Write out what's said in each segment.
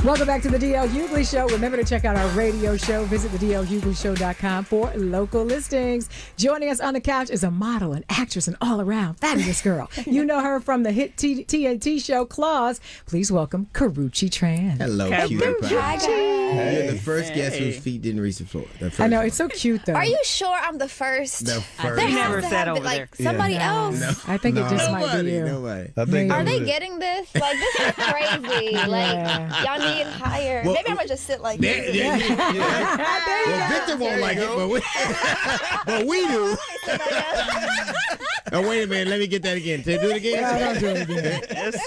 Welcome back to the DL Hughley Show. Remember to check out our radio show. Visit thedlhughley.com for local listings. Joining us on the couch is a model, an actress, and all-around fabulous girl. You know her from the hit TNT show Claws. Please welcome Karrueche Tran. Hello, cutie pie. Hi, guys. You're the first guest whose feet didn't reach the floor. I know, it's so cute, though. Are you sure I'm the first? The first. You never sat over there. Somebody else? No. I think it just might be you. Nobody. Are they getting this? Like, this is crazy. Like, y'all need higher. Well, maybe I'm going to just sit like Yeah, this. yeah. Well, Victor won't like it, but we do. Oh, wait a minute. Let me get that again. Do it again. No, don't do it again.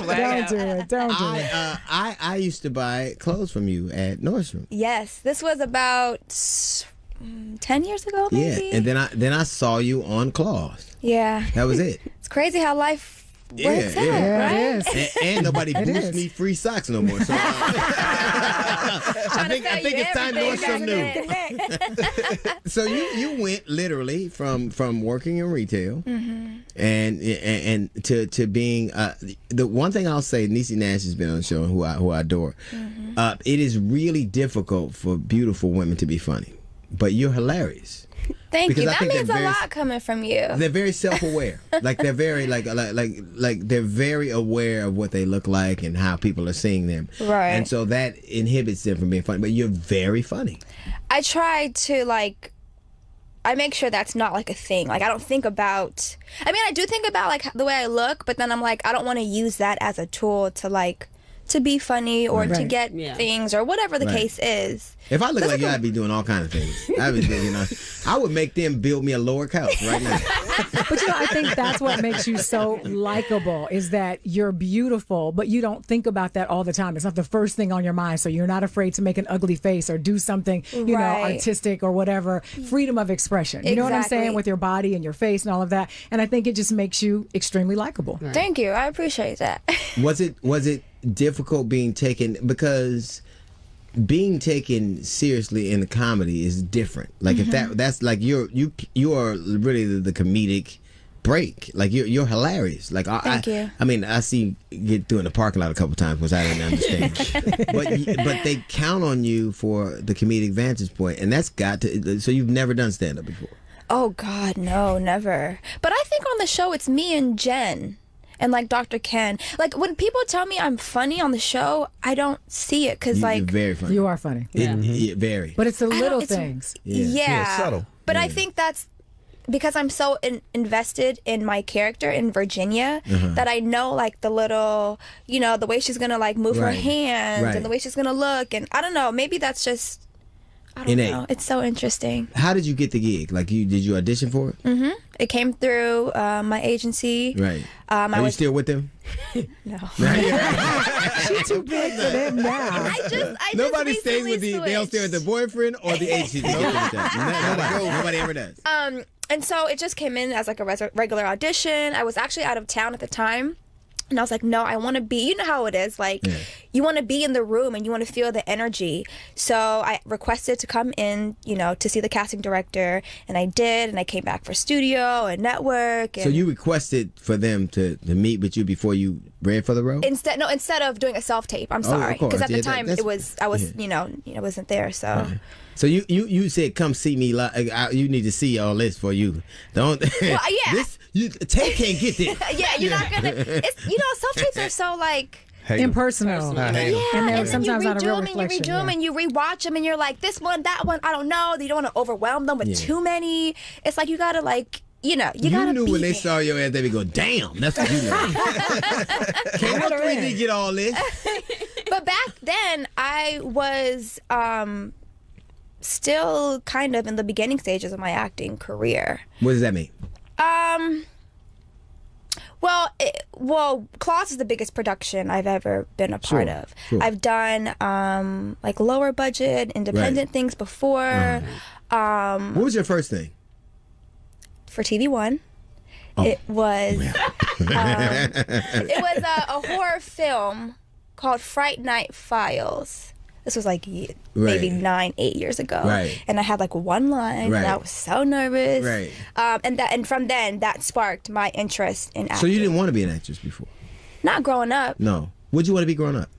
Don't do it. Don't do it. I used to buy clothes from you at Nordstrom. Yes, this was about 10 years ago, maybe. Yeah, and then I saw you on Claws. Yeah. That was it. It's crazy how life works out, Yeah, right? it is. And nobody It boosts is. me free socks no more. So I think it's time Nordstrom knew. So you went literally from working in retail and to being the one thing I'll say, Niecy Nash has been on the show, who I adore. It is really difficult for beautiful women to be funny, but you're hilarious. Thank Because you. I That think means they're a very- lot coming from you. They're very self-aware. Like they're very like they're very aware of what they look like and how people are seeing them. Right. And so that inhibits them from being funny. But you're very funny. I try to I make sure that's not like a thing. Like I don't think about. I mean, I do think about like the way I look, but then I'm like, I don't want to use that as a tool to be funny or to Right. get things or whatever the Right. case is. If I look like you, I'd be doing all kinds of things. I would make them build me a lower couch right now. But I think that's what makes you so likable is that you're beautiful, but you don't think about that all the time. It's not the first thing on your mind, so you're not afraid to make an ugly face or do something, Right. artistic or whatever. Freedom of expression. You know what I'm saying? Exactly. With your body and your face and all of that. And I think it just makes you extremely likable. Thank you. I appreciate that. Was it difficult being taken, because being taken seriously in the comedy is different. Like if that's like you are really the comedic break. Like you're hilarious. Like Thank you. I mean, I see you get through in the parking lot a couple times, which I didn't understand. but they count on you for the comedic vantage point, and that's got to. So you've never done stand up before. Oh God, no, never. But I think on the show it's me and Jen. And like Dr. Ken, like when people tell me I'm funny on the show, I don't see it because You're very funny. You are funny. Yeah, very. But it's the little it's- things. Yeah. subtle. But I think that's because I'm so invested in my character in Virginia that I know like the little, the way she's gonna like move her Right. hands Right. and the way she's gonna look, and I don't know, maybe that's just I don't Innate. know. It's so interesting. How did you get the gig? Like did you audition for it? It came through my agency. Right. I Are you was still with them? no. She's too big for them now. I just Nobody stays with recently they'll stay with the boyfriend or the agency. Nobody ever does. And so it just came in as like a regular audition. I was actually out of town at the time. And I was like, no, I want to be, you know how it is. Like, you want to be in the room and you want to feel the energy. So I requested to come in, to see the casting director. And I did. And I came back for studio and network. And So you requested for them to meet with you before you read for the role? Instead of doing a self-tape. I'm sorry. of course. Because at the Yeah, time, I wasn't there. So. So you said, come see me. You need to see all this for you. Don't. Well, yeah. Tape can't get this. Yeah, you're not going to. Self-tapes are so like. Impersonal. Yeah, And they're and then sometimes you not a redo real them and you reflection, redo them and you rewatch them and you're like, this one, that one, I don't know. You don't want to overwhelm them with too many. It's like you gotta you gotta knew be when they there. saw your ass, they would go, damn, that's what you know. Can't no 3D get all this. But back then, I was still kind of in the beginning stages of my acting career. What does that mean? Well, Claws is the biggest production I've ever been a part of. Sure. I've done like lower budget, independent things before. What was your first thing? For TV One, it was a horror film called Fright Night Files. This was like maybe 9-8 years ago, Right. And I had like one line, Right. and I was so nervous, Right. And from then that sparked my interest in acting. So you didn't want to be an actress before? Not growing up. No. What'd you want to be growing up?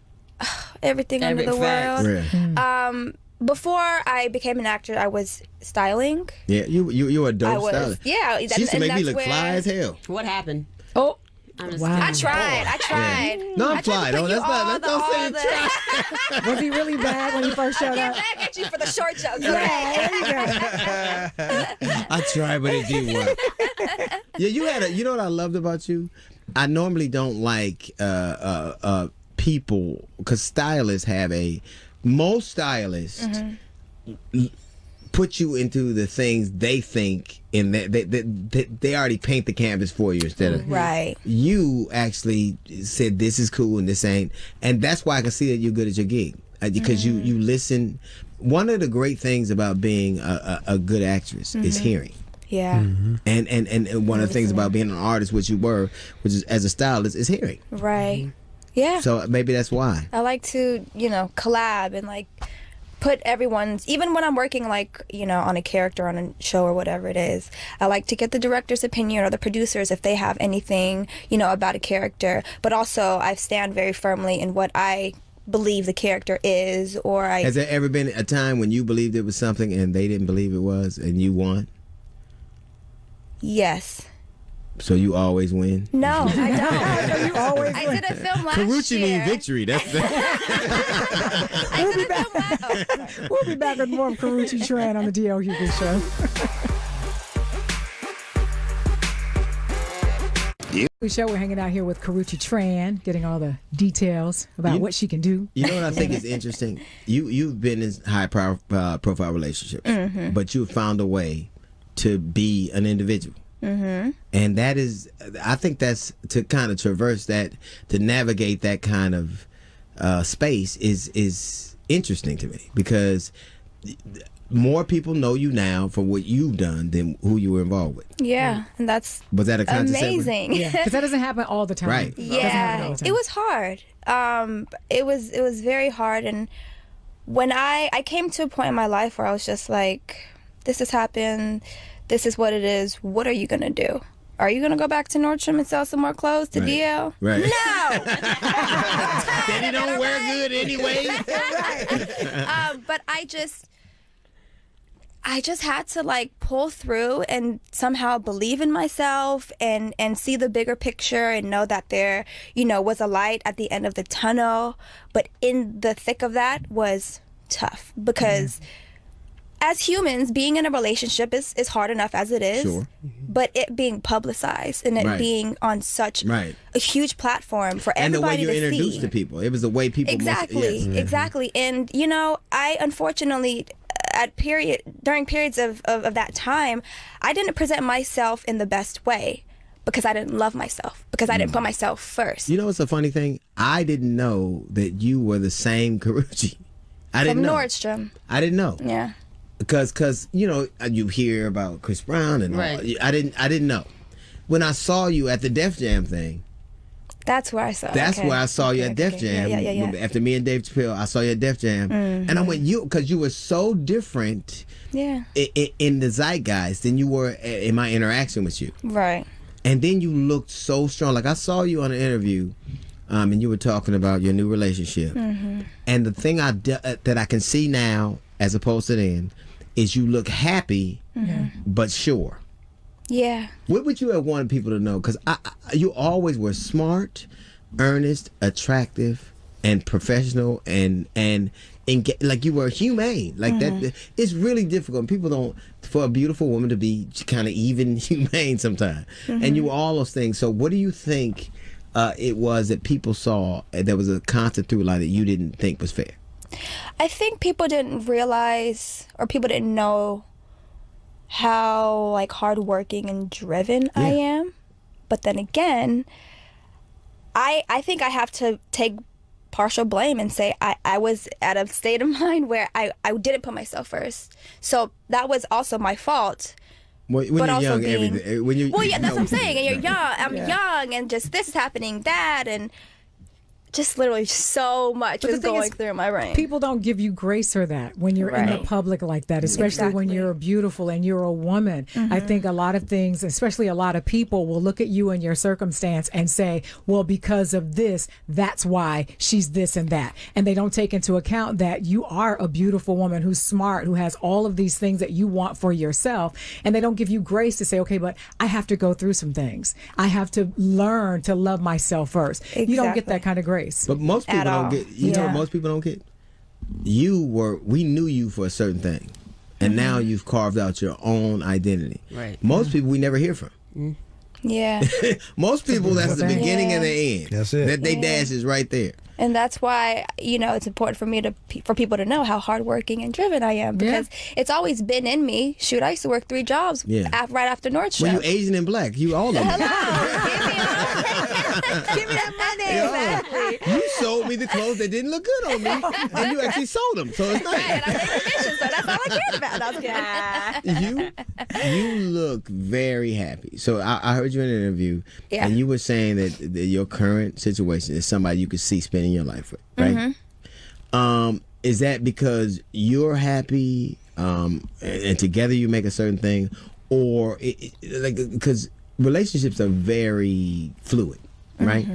everything under the facts. world. Before I became an actor, I was styling. Yeah, you were a dope stylist. Yeah, she used to make me look fly as hell. What happened? Oh. Wow. I tried. Yeah. No, I'm fly. Don't say try. Was he really bad when he first showed I up? get back at you for the short jokes. Yeah, there you go. I tried, but it didn't work. Yeah, you know what I loved about you? I normally don't like people, because stylists have most stylists put you into the things they think, and they already paint the canvas for you instead of right. You actually said this is cool and this ain't, and that's why I can see that you're good at your gig, because you listen. One of the great things about being a good actress is hearing. Yeah. And one of the things about being an artist, which you were, which is as a stylist, is hearing. Right. Yeah. So maybe that's why. I like to, collab and like put everyone's, even when I'm working like, on a character on a show or whatever it is, I like to get the director's opinion or the producers if they have anything, about a character. But also I stand very firmly in what I believe the character is, or Has there ever been a time when you believed it was something and they didn't believe it was and you won? Yes. So you always win? No, I don't. So you always I did a film last Karrueche year. means victory. That's the We'll be back with more of Karrueche Tran on the D.L. Hughley Show. We're hanging out here with Karrueche Tran, getting all the details about what she can do. You know what I think is interesting? You've been in high profile relationships, but you found a way to be an individual. And that is, I think that's to kind of traverse that, to navigate that kind of space is interesting to me, because more people know you now for what you've done than who you were involved with. Yeah, and that's was that a conscious amazing. Yeah, because that doesn't happen all the time. Right. Yeah, it was hard. It was very hard, and when I came to a point in my life where I was just like, this has happened. This is what it is. What are you going to do? Are you going to go back to Nordstrom and sell some more clothes to DL? Right. No! Then he don't wear good anyway. But I just had to like pull through and somehow believe in myself and see the bigger picture and know that there, was a light at the end of the tunnel. But in the thick of that was tough, because as humans, being in a relationship is hard enough as it is. Sure. But it being publicized and it being on such a huge platform for everybody to see. And the way you introduced to people. It was the way people... Exactly. And, I unfortunately... during periods of that time, I didn't present myself in the best way because I didn't love myself, because I didn't put myself first. You know what's a funny thing? I didn't know that you were the same Karrueche. I didn't know. From Nordstrom. I didn't know. Yeah. Because you hear about Chris Brown and all. I didn't know. When I saw you at the Def Jam thing, that's where I saw. That's where I saw you at Def Jam. Yeah. After me and Dave Chappelle, I saw you at Def Jam, and I went, because you were so different. Yeah. In the zeitgeist than you were in my interaction with you. Right. And then you looked so strong. Like I saw you on an interview, and you were talking about your new relationship. And the thing that I can see now, as opposed to then, is you look happy, but sure. Yeah. What would you have wanted people to know? Because you always were smart, earnest, attractive, and professional, and like you were humane. Like that, it's really difficult. People don't, for a beautiful woman to be kind of even humane sometimes. And you were all those things. So what do you think it was that people saw that was a constant through line that you didn't think was fair? I think people didn't realize, or people didn't know how like hardworking and driven I am. But then again, I think I have to take partial blame and say I was at a state of mind where I didn't put myself first. So that was also my fault. When you're young, everything. When you, that's what I'm saying. And you're young. I'm young, and just this is happening, that, and just literally so much But was going through my brain. People don't give you grace for that when you're in the public like that, especially when you're beautiful and you're a woman. I think a lot of things, especially a lot of people, will look at you and your circumstance and say, well, because of this, that's why she's this and that. And they don't take into account that you are a beautiful woman who's smart, who has all of these things that you want for yourself. And they don't give you grace to say, okay, but I have to go through some things. I have to learn to love myself first. Exactly. You don't get that kind of grace. But most people don't get, you know what most people don't get? We knew you for a certain thing. And now you've carved out your own identity. Right. Most people we never hear from. Yeah. Most people, that's the beginning and the end. That's it. That they dash is right there. And that's why, you know, it's important for people to know how hardworking and driven I am, because it's always been in me. Shoot, I used to work 3 jobs right after Nordstrom. Well, you Asian and black. You all of them. Give me that money. Exactly. You sold me the clothes that didn't look good on me, and you actually sold them, so it's nice. Right, and I made commission, so that's all I cared about. You look very happy. So I heard you in an interview, and you were saying that your current situation is somebody you could see spending your life with, right? Is that because you're happy, and together you make a certain thing, or because relationships are very fluid, right?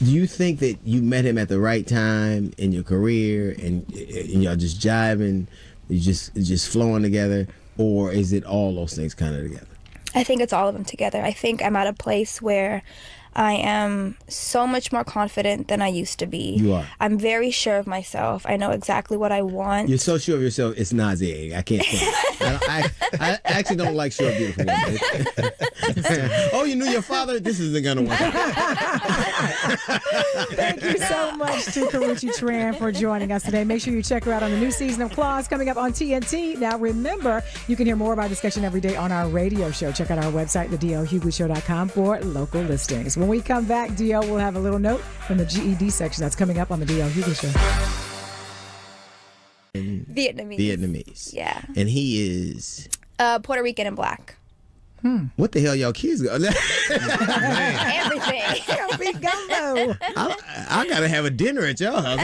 Do you think that you met him at the right time in your career, and y'all just jiving, you just flowing together, or is it all those things kind of together? I think it's all of them together. I think I'm at a place where I am so much more confident than I used to be. You are. I'm very sure of myself. I know exactly what I want. You're so sure of yourself, it's nauseating. I can't say. I actually don't like sure, beautiful women. Oh, you knew your father? This isn't going to work out. Thank you so much to Karrueche Tran for joining us today. Make sure you check her out on the new season of Claws coming up on TNT. Now, remember, you can hear more of our discussion every day on our radio show. Check out our website, thedlhughley.com, for local listings. When we come back, DL will have a little note from the GED section that's coming up on the DL Hughley Show. Vietnamese. Yeah. And he is? Puerto Rican and black. What the hell y'all kids go? Everything. Big gumbo. I got to have a dinner at y'all house.